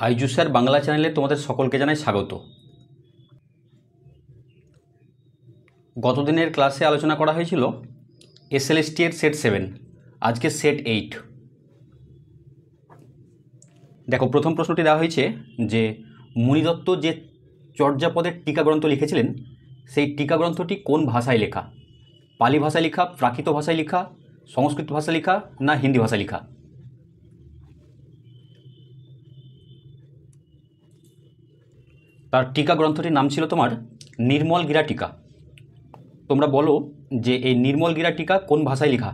আইজু sir Bangla চ্যানেলে তোমাদের সকলকে জানাই স্বাগত। গতদিনের ক্লাসে আলোচনা করা হয়েছিল এসএলএসটি এর সেট 7, আজকে সেট 8। দেখো, প্রথম প্রশ্নটি দেওয়া হয়েছে যে মুনিদত্ত যে চর্যাপদের টিকা গ্রন্থ লিখেছিলেন সেই টিকা গ্রন্থটি কোন ভাষায় লেখা? পালি ভাষায় লেখা, প্রাকৃত ভাষায় লেখা, সংস্কৃত ভাষায় লেখা না হিন্দি ভাষায় লেখা? তার টিকা গ্রন্থটির নাম ছিল তোমার নির্মল গিরা টিকা। তোমরা বলো যে এই নির্মল গিরা টিকা কোন ভাষায় লেখা?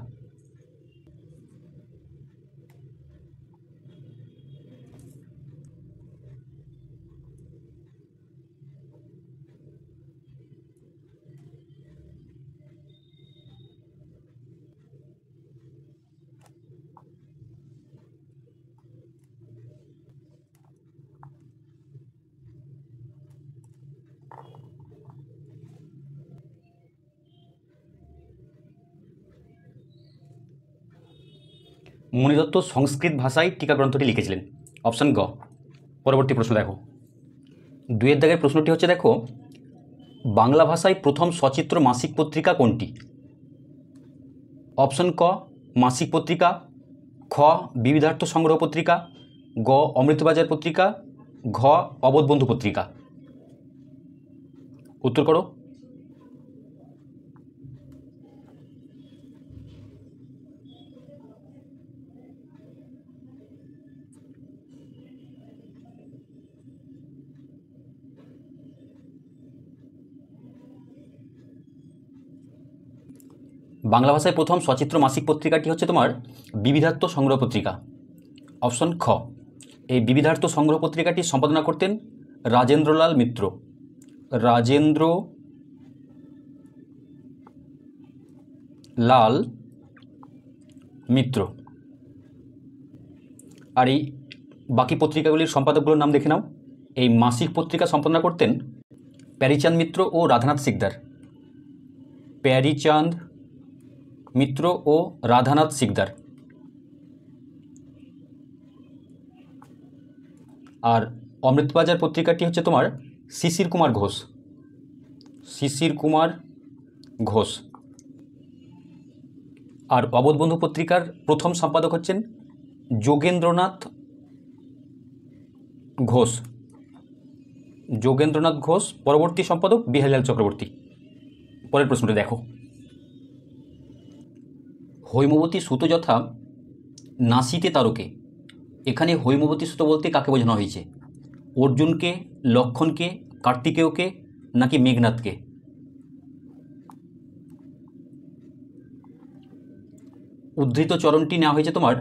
মুনিদত্ত সংস্কৃত ভাষায় টিকা গ্রন্থটি লিখেছিলেন, অপশান গ। পরবর্তী প্রশ্ন দেখো, 2 দাগের প্রশ্নটি হচ্ছে, দেখো বাংলা ভাষায় প্রথম সচিত্র মাসিক পত্রিকা কোনটি? অপশান ক মাসিক পত্রিকা, খ বিবিধার্থ সংগ্রহ পত্রিকা, গ অমৃতবাজার পত্রিকা, ঘ অবোধবন্ধু পত্রিকা। উত্তর করো। বাংলা ভাষায় প্রথম সচিত্র মাসিক পত্রিকাটি হচ্ছে তোমার বিবিধার্থ সংগ্রহ পত্রিকা, অপশন খ। এই বিবিধার্থ সংগ্রহ পত্রিকাটি সম্পাদনা করতেন রাজেন্দ্রলাল মিত্র, রাজেন্দ্র লাল মিত্র। আর এই বাকি পত্রিকাগুলির সম্পাদকগুলোর নাম দেখে নাও। এই মাসিক পত্রিকা সম্পাদনা করতেন প্যারীচাঁদ মিত্র ও রাধানাথ সিকদার, প্যারীচাঁদ মিত্র ও রাধানাথ সিকদার। আর অমৃতবাজার পত্রিকাটি হচ্ছে তোমার শিশির কুমার ঘোষ, শিশির কুমার ঘোষ। আর অবোধবন্ধু পত্রিকার প্রথম সম্পাদক হচ্ছেন যোগেন্দ্রনাথ ঘোষ, যোগেন্দ্রনাথ ঘোষ। পরবর্তী সম্পাদক বিহারীলাল চক্রবর্তী। পরের প্রশ্নটি দেখো, হৈমবতী সুত যথা নাসিতে তারকে, এখানে হৈমবতী সুত বলতে কাকে বোঝানো হয়েছে? অর্জুনকে, লক্ষণকে, কার্তিকেয়কে নাকি মেঘনাথকে? উদ্ধৃত চরণটি নেওয়া হয়েছে তোমার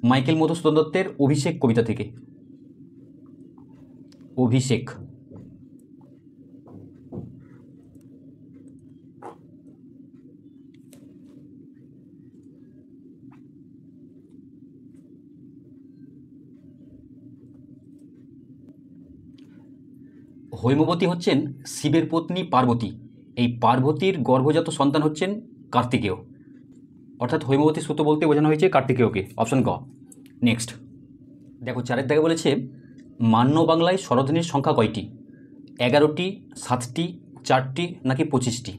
মাইকেল মধুসূদন দত্তের অভিষেক কবিতা থেকে। অভিষেক। হৈমবতী হচ্ছেন শিবের পত্নী পার্বতী। এই পার্বতীর গর্ভজাত সন্তান হচ্ছেন কার্তিকেয়, অর্থাৎ হৈমবতী সুত বলতে বোঝানো হয়েছে কার্তিকেয়কে, অপশন গ। নেক্সট দেখো, 4 দাগে বলেছে মান্য বাংলায় স্বরধ্বনির সংখ্যা কয়টি? 11টি, 7টি, 4টি নাকি 25টি?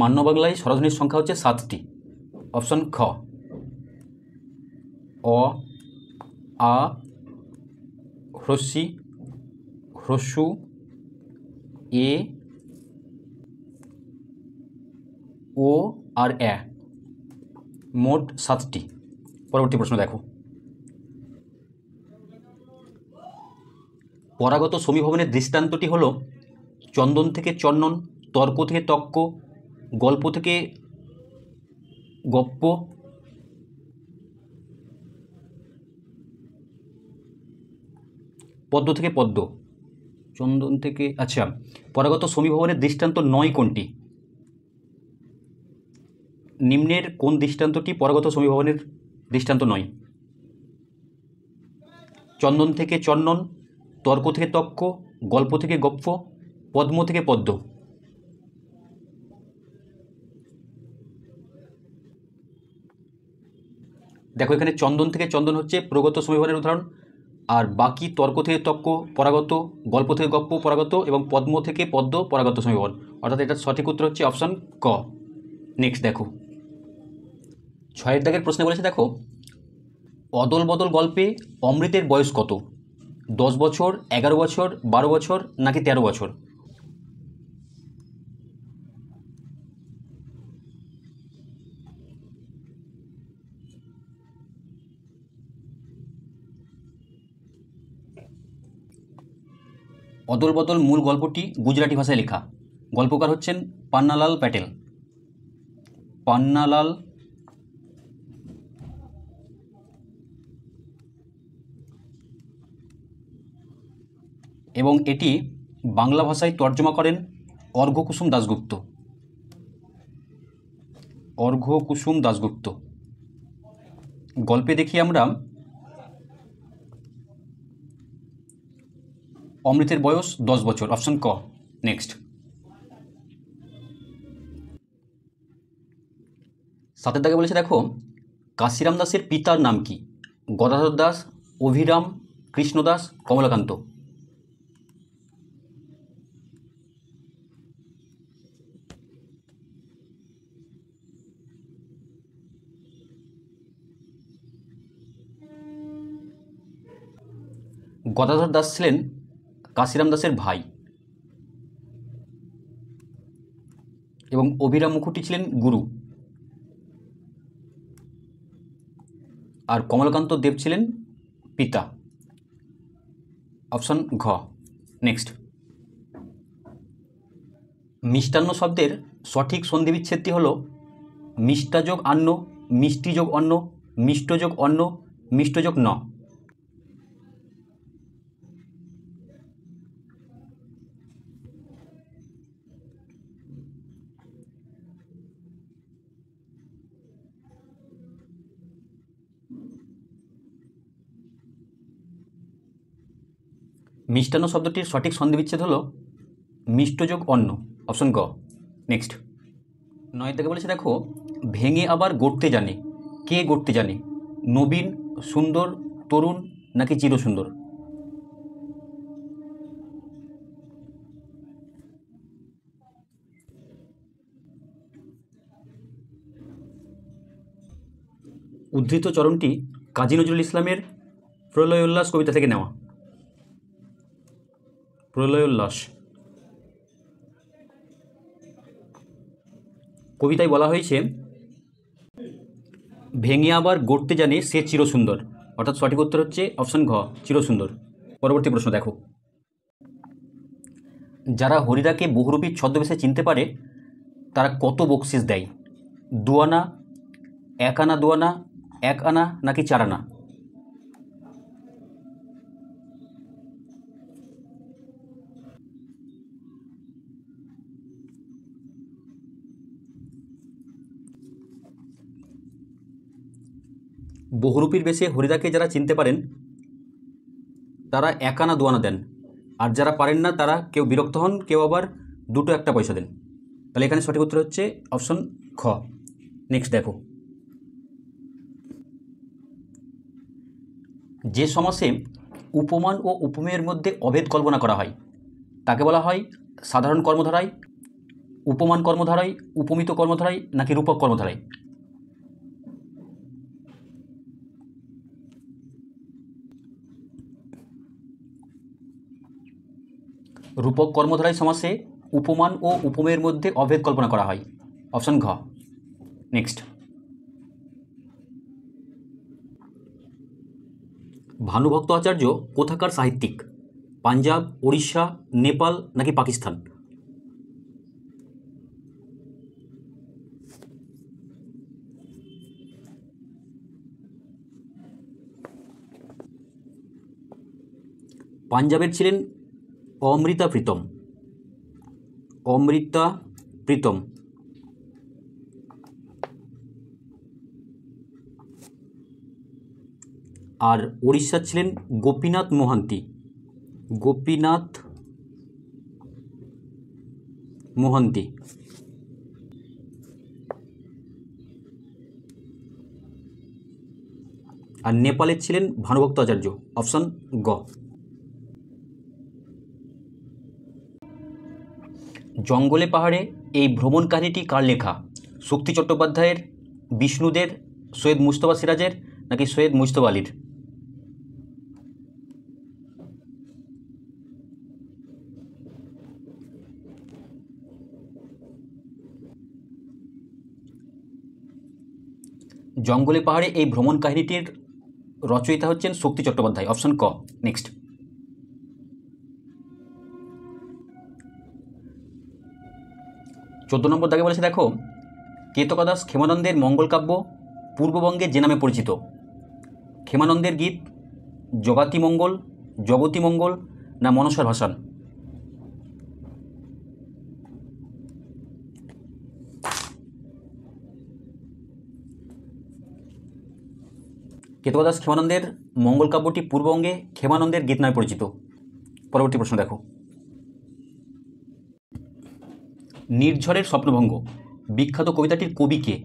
মান্য বাংলায় স্বরধ্বনির সংখ্যা হচ্ছে 7টি, অপশন খ। অ, আ, হ্রস্বই, হ্রস্বু, এ, ও আর এ, মোট 7টি। পরবর্তী প্রশ্ন দেখো, পরাগত সমীভবনের দৃষ্টান্তটি হলো চন্দন থেকে চন্দন, তর্ক থেকে তক্ক, গল্প থেকে গপ্প, পদ্ম থেকে পদ্ম। চন্দন থেকে, আচ্ছা, পরাগত সমীভবনের দৃষ্টান্ত নয় কোনটি? নিম্নের কোন দৃষ্টান্তটি পরাগত সমীভবনের দৃষ্টান্ত নয়? চন্দন থেকে চন্দন, তর্ক থেকে তক্ক, গল্প থেকে গপ্প, পদ্ম থেকে পদ্ম। দেখো এখানে চন্দন থেকে চন্দন হচ্ছে প্রগত সমীকরণের উদাহরণ, আর বাকি তর্ক থেকে তক্ক পরাগত, গল্প থেকে গপ্প পরাগত এবং পদ্ম থেকে পদ্ম পরাগত সমীকরণ। অর্থাৎ এটার সঠিক উত্তর হচ্ছে অপশান ক। নেক্সট দেখো 6 দাগের প্রশ্নে বলেছে, দেখো অদল বদল গল্পে অমৃতের বয়স কত? 10 বছর, 11 বছর, 12 বছর নাকি 13 বছর? অদল বদল মূল গল্পটি গুজরাটি ভাষায় লেখা। গল্পকার হচ্ছেন পান্নালাল প্যাটেল। পান্নালাল এবং এটি বাংলা ভাষায় তর্জমা করেন অর্ঘ্যকুসুম দাশগুপ্ত। অর্ঘ্যকুসুম দাশগুপ্ত। গল্পে দেখি আমরা অমৃতের বয়স 10 বছর, অপশন ক। নেক্সট 7 দাগে বলেছে, দেখো কাশিরাম দাসের পিতার নাম কি? গদাধর দাস, অভিরাম, কৃষ্ণদাস, কমলাকান্ত। গদাধর দাস ছিলেন কাশিরাম দাসের ভাই এবং অভিরাম মুখুর্জি ছিলেন গুরু, আর কমলাকান্ত দেব ছিলেন পিতা, অপশন ঘ। নেক্সট মিষ্টান্ন শব্দের সঠিক সন্ধি বিচ্ছেদটি হল মিষ্টাযোগ আন্ন, মিষ্টিযোগ অন্ন, মিষ্টযোগ অন্ন, মিষ্টযোগ ন। মিষ্টান্ন শব্দটির সঠিক সন্ধিবিচ্ছেদ হল মিষ্টযোগ অন্ন, অপশন গ। নেক্সট 9 থেকে বলেছে, দেখো ভেঙে আবার গড়তে জানে, কে গড়তে জানে? নবীন, সুন্দর, তরুণ নাকি চিরসুন্দর? উদ্ধৃত চরণটি কাজী নজরুল ইসলামের প্রলয় উল্লাস কবিতা থেকে নেওয়া। প্রলয় উল্লাস কবিতায় বলা হয়েছে, ভেঙে আবার গড়তে জানে সে চিরসুন্দর। অর্থাৎ সঠিক উত্তর হচ্ছে অপশন ঘ, চিরসুন্দর। পরবর্তী প্রশ্ন দেখো, যারা হরিদাকে বহুরূপী ছদ্মবেশে চিনতে পারে তারা কত বকশিস দেয়? 2 আনা, 1 আনা, 2 আনা, 1 আনা নাকি 4 আনা? বহুরূপীর বেশে হরিদাকে যারা চিনতে পারেন তারা 1 আনা 2 আনা দেন, আর যারা পারেন না তারা কেউ বিরক্ত হন, কেউ আবার 2-1 পয়সা দেন। তাহলে এখানে সঠিক উত্তর হচ্ছে অপশন খ। নেক্সট দেখো, যে সমাসে উপমান ও উপমেয়ের মধ্যে অভেদ কল্পনা করা হয় তাকে বলা হয় সাধারণ কর্মধারায়, উপমান কর্মধারায়, উপমিত কর্মধারায় নাকি রূপক কর্মধারায়? রূপক কর্মধারায় সমাসে উপমান ও উপমেয়ের মধ্যে অভেদ কল্পনা করা হয়, অপশন ঘ। নেক্সট ভানুভক্ত আচার্য কোথাকার সাহিত্যিক? পাঞ্জাব, উড়িষ্যা, নেপাল নাকি পাকিস্তান? পাঞ্জাবের ছিলেন অমৃতা প্রীতম। অমৃতা প্রীতম। আর উড়িষ্যার ছিলেন গোপীনাথ মোহান্তি। গোপীনাথ মোহান্তি। আর নেপালের ছিলেন ভানুভক্ত আচার্য। অপশান গ। জঙ্গলে পাহাড়ে এই ভ্রমণ কাহিনীটি কার লেখা? শক্তি চট্টোপাধ্যায়ের, বিষ্ণুদের, সৈয়দ মুজতবা সিরাজের নাকি সৈয়দ মুজতবা আলীর? জঙ্গলে পাহাড়ে এই ভ্রমণ কাহিনীটির রচয়িতা হচ্ছেন শক্তি চট্টোপাধ্যায়। অপশন ক। নেক্সট, 14 নম্বর দাগে বলেছে দেখো, কেতকাদাস ক্ষেমানন্দের মঙ্গল কাব্য পূর্ববঙ্গে যে নামে পরিচিত? ক্ষেমানন্দের গীত, জগাতি মঙ্গল, জগতী মঙ্গল না মনসার ভাসান? কেতকাদাস ক্ষেমানন্দের মঙ্গল কাব্যটি পূর্ববঙ্গে ক্ষেমানন্দের গীত নামে পরিচিত। পরবর্তী প্রশ্ন দেখো, নির্ঝরের স্বপ্নভঙ্গ বিখ্যাত কবিতাটির কবি কে?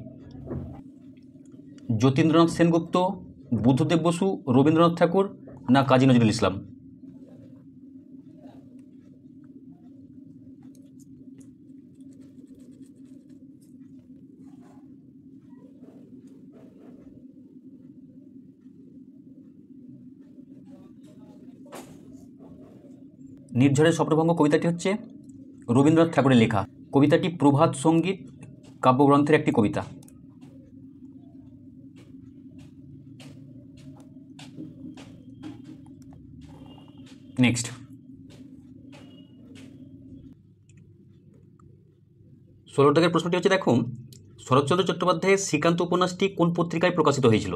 যতীন্দ্রনাথ সেনগুপ্ত, বুদ্ধদেব বসু, রবীন্দ্রনাথ ঠাকুর না কাজী নজরুল ইসলাম? নির্ঝরের স্বপ্নভঙ্গ কবিতাটি হচ্ছে রবীন্দ্রনাথ ঠাকুরের লেখা। কবিতাটি প্রভাত সঙ্গীত কাব্যগ্রন্থের একটি কবিতা। নেক্সট, 16 দাগের প্রশ্নটি হচ্ছে দেখো, শরৎচন্দ্র চট্টোপাধ্যায়ের শ্রীকান্ত উপন্যাসটি কোন পত্রিকায় প্রকাশিত হয়েছিল?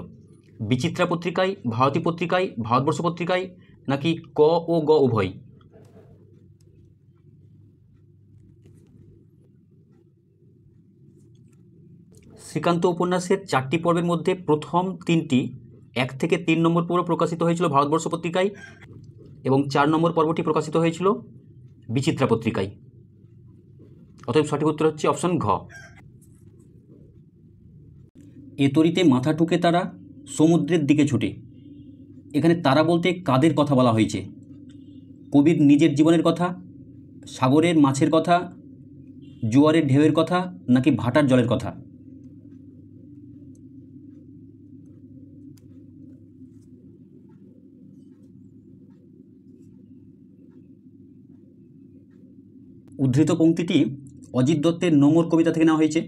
বিচিত্রা পত্রিকায়, ভারতী পত্রিকায়, ভারতবর্ষ পত্রিকায় নাকি ক ও গ উভয়? শ্রীকান্ত উপন্যাসের 4টি পর্বের মধ্যে প্রথম 3টি 1 থেকে 3 নম্বর পর্ব প্রকাশিত হয়েছিল ভারতবর্ষ পত্রিকায় এবং 4 নম্বর পর্বটি প্রকাশিত হয়েছিল বিচিত্রা পত্রিকায়। অতএব সঠিক উত্তর হচ্ছে অপশন ঘ। এ তরিতে মাথা ঠুকে তারা সমুদ্রের দিকে ছুটে, এখানে তারা বলতে কাদের কথা বলা হয়েছে? কবির নিজের জীবনের কথা, সাগরের মাছের কথা, জোয়ারের ঢেউয়ের কথা নাকি ভাটার জলের কথা? উদ্ধৃত পংক্তিটি অজিত দত্তের নোঙর কবিতা থেকে নেওয়া হয়েছে।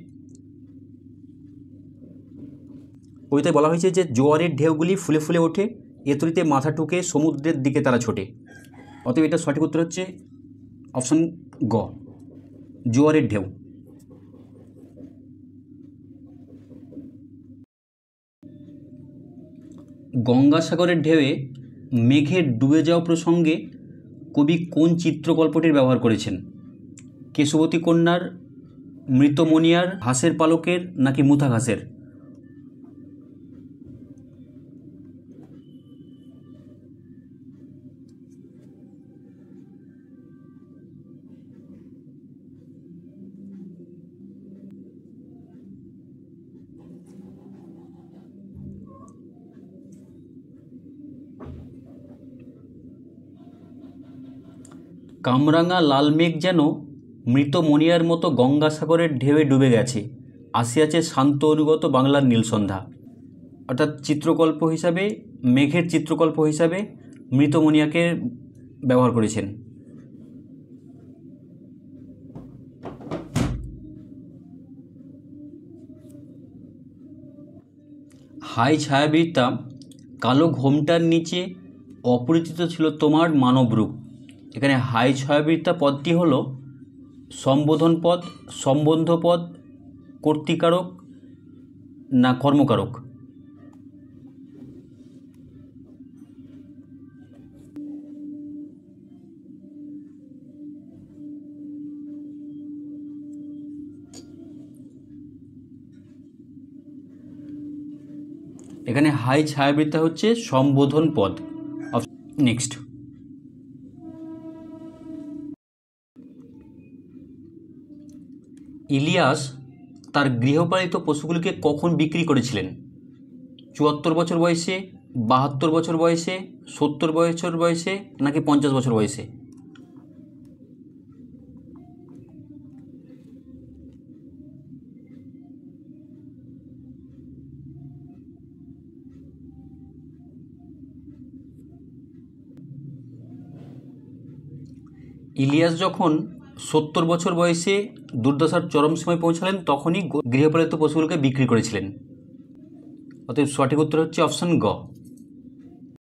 কবিতায় বলা হয়েছে যে জোয়ারের ঢেউগুলি ফুলে ফুলে ওঠে, এ তরিতে মাথা ঠুকে সমুদ্রের দিকে তারা ছোটে। অতএব এটা সঠিক উত্তর হচ্ছে অপশন গ, জোয়ারের ঢেউ। গঙ্গাসাগরের ঢেউয়ে মেঘের ডুবে যাওয়া প্রসঙ্গে কবি কোন চিত্রকল্পটির ব্যবহার করেছেন? কেশবতী কন্যার, মৃত মনিয়ার, ঘাসের পালকের নাকি মুথা ঘাসের? কামরাঙা লাল মেঘ যেন মৃত মনিয়ার মতো গঙ্গাসাগরের ঢেউয়ে ডুবে গেছে, আসিয়াছে শান্ত অনুগত বাংলার নীলসন্ধ্যা। অর্থাৎ চিত্রকল্প হিসাবে, মেঘের চিত্রকল্প হিসাবে মৃত মনিয়াকে ব্যবহার করেছেন। হাই ছায়াবৃতা, কালো ঘোমটার নিচে অপরিচিত ছিল তোমার মানব রূপ। এখানে হাই ছায়াবৃতা পদটি হলো সম্বোধন পদ, সম্বন্ধ পদ, কর্তৃকারক না কর্মকারক? এখানে হাই ছায়াবৃত্তা হচ্ছে সম্বোধন পদ। নেক্সট, ইলিয়াস তার গৃহপালিত পশুগুলিকে কখন বিক্রি করেছিলেন? ৭৪ বছর বয়সে, ৭২ বছর বয়সে, ৭০ বছর বয়সে, নাকি ৫০ বছর বয়সে? ইলিয়াস যখন ৭০ বছর বয়সে দুর্দশার চরম সীমায় পৌঁছালেন তখনই গৃহপালিত পশুগুলোকে বিক্রি করেছিলেন। অতএব সঠিক উত্তর হচ্ছে অপশান গ,